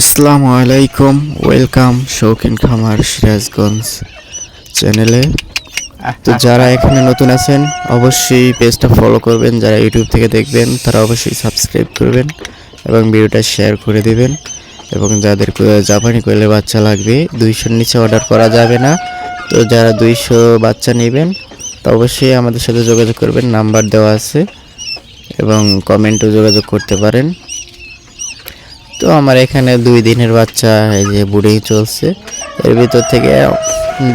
আসসালামু আলাইকুম, ওয়েলকাম শৌখিন খামার সিরাজগঞ্জ চ্যানেলে। তো যারা এখানে নতুন আছেন অবশ্যই পেজটা ফলো করবেন, যারা ইউটিউব থেকে দেখবেন তারা অবশ্যই সাবস্ক্রাইব করবেন এবং ভিডিওটা শেয়ার করে দিবেন। এবং যাদের জাপানি কোয়েলের বাচ্চা লাগবে 200-র নিচে অর্ডার করা যাবে না। তো যারা 200 বাচ্চা নেবেন তো অবশ্যই আমাদের সাথে যোগাযোগ করবেন, নাম্বার দেওয়া আছে এবং কমেন্টও যোগাযোগ করতে পারেন। তো আমার এখানে 2 দিনের বাচ্চা এই যে বুড়েই চলছে, এর ভিতর থেকে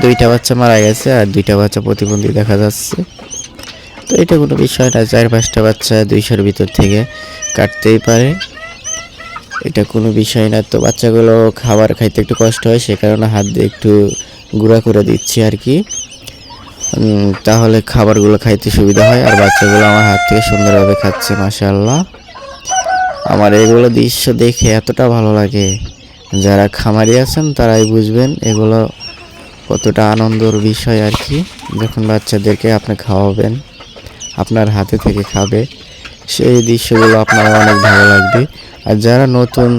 2টা বাচ্চা মারা গেছে আর 2টা বাচ্চা প্রতিবন্ধী দেখা যাচ্ছে। তো এটা কোনো বিষয় না, 4-5টা বাচ্চা 200-র ভিতর থেকে কাটতেই পারে, এটা কোনো বিষয় না। তো বাচ্চাগুলো খাবার খাইতে একটু কষ্ট হয়, সে কারণে হাত দিয়ে একটু গুঁড়া করে দিচ্ছি আর কি, তাহলে খাবারগুলো খাইতে সুবিধা হয়। আর বাচ্চাগুলো আমার হাত থেকে সুন্দরভাবে খাচ্ছে, মাশাআল্লাহ। আমার এগুলো দৃশ্য দেখে এতটা ভালো লাগে, যারা খামারি আছেন তারাই বুঝবেন এগুলো কতটা আনন্দের বিষয় আর কি। যখন বাচ্চাদেরকে আপনি খাওয়াবেন, আপনার হাতে থেকে খাবে, সেই দৃশ্যগুলো আপনার অনেক ভালো লাগবে। আর যারা নতুন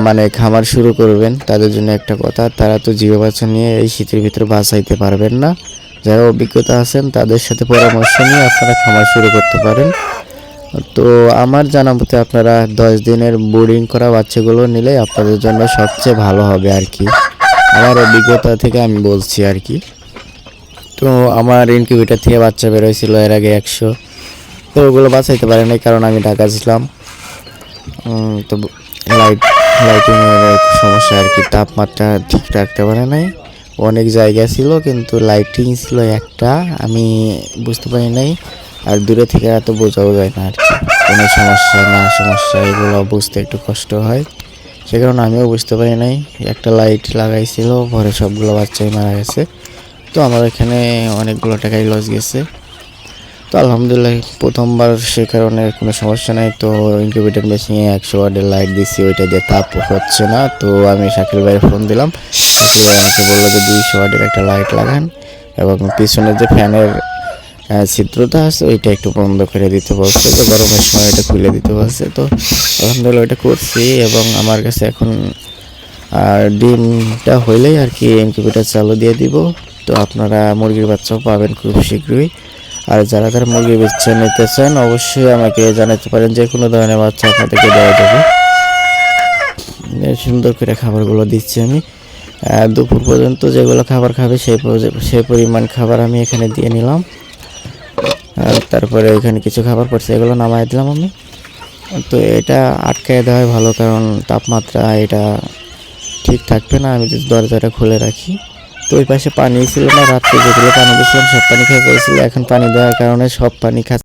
মানে খামার শুরু করবেন তাদের জন্য একটা কথা, তারা তো জিও বাচ্চা নিয়ে এই শীতের ভিতরে বাঁচাইতে পারবেন না। যারা অভিজ্ঞতা আছেন তাদের সাথে পরামর্শ নিয়ে আপনারা খামার শুরু করতে পারেন। তো আমার জানা মতে আপনারা 10 দিনের বোর্ডিং করা বাচ্চাগুলো নিলে আপনাদের জন্য সবচেয়ে ভালো হবে আর কি, আমার অভিজ্ঞতা থেকে আমি বলছি আর কি। তো আমার ইনকিউবেটর থেকে বাচ্চা বেরোয়ছিল এর আগে 100, তো ওগুলো বাঁচাইতে পারে নাই কারণ আমি ঢাকা ছিলাম। তো লাইটিংয়ের সমস্যা আর কি, তাপমাত্রা ঠিক রাখতে পারে নাই, অনেক জায়গা ছিল কিন্তু লাইটিং ছিল একটা, আমি বুঝতে পারি নাই। আর দূরে থেকে এত বোঝাও যায় না আর কি, কোনো সমস্যা না সমস্যা এগুলো বুঝতে একটু কষ্ট হয়, সে কারণে আমিও বুঝতে পারি নাই। একটা লাইট লাগাইছিল, পরে সবগুলো বাচ্চাই মারা গেছে। তো আমার এখানে অনেকগুলো টাকাই লস গেছে। তো আলহামদুলিল্লাহ প্রথমবার, সে কারণে কোনো সমস্যা নাই। তো ইনকিউবেটর মেশিনে 100 ওয়াটের লাইট দিচ্ছি, ওইটা দিয়ে তাপ হচ্ছে না। তো আমি শাকিল ভাইয়ের ফোন দিলাম, আমাকে বললো যে 200 ওয়াটের একটা লাইট লাগান এবং পিছনের যে ফ্যানের ছিদ্রটা আছে ওইটা একটু বন্ধ করে দিতে বলছে, তো গরমের সময় এটা খুলে দিতে বলছে। তো আলহামদুলিল্লাহ ওইটা করছি এবং আমার কাছে এখন ডিমটা হইলেই আর কি ইনকিউবেটর চালু দিয়ে দিব। তো আপনারা মুরগির বাচ্চাও পাবেন খুব শীঘ্রই। আর যারা মুরগির বাচ্চা নিতে চান অবশ্যই আমাকে জানাতে পারেন, যে কোনো ধরনের বাচ্চা আপনাদেরকে দেওয়া যাবে। সুন্দর করে খাবারগুলো দিচ্ছি আমি, দুপুর পর্যন্ত যেগুলো খাবার খাবে সেই পরিমাণ খাবার আমি এখানে দিয়ে নিলাম। তারপরে ওইখানে কিছু খাবার পড়ছে, এগুলো নামাই দিলাম আমি। তো এটা আটকায় দেওয়া হয় ভালো, কারণ তাপমাত্রা এটা ঠিক থাকবে না, আমি যদি দরজাটা খুলে রাখি। তো ওই পাশে পানি ছিল না, রাত্রে যেগুলো পানি দিয়েছিলাম সব পানি খেয়ে পড়েছিল, এখন পানি দেওয়ার কারণে সব পানি খাচ্ছে।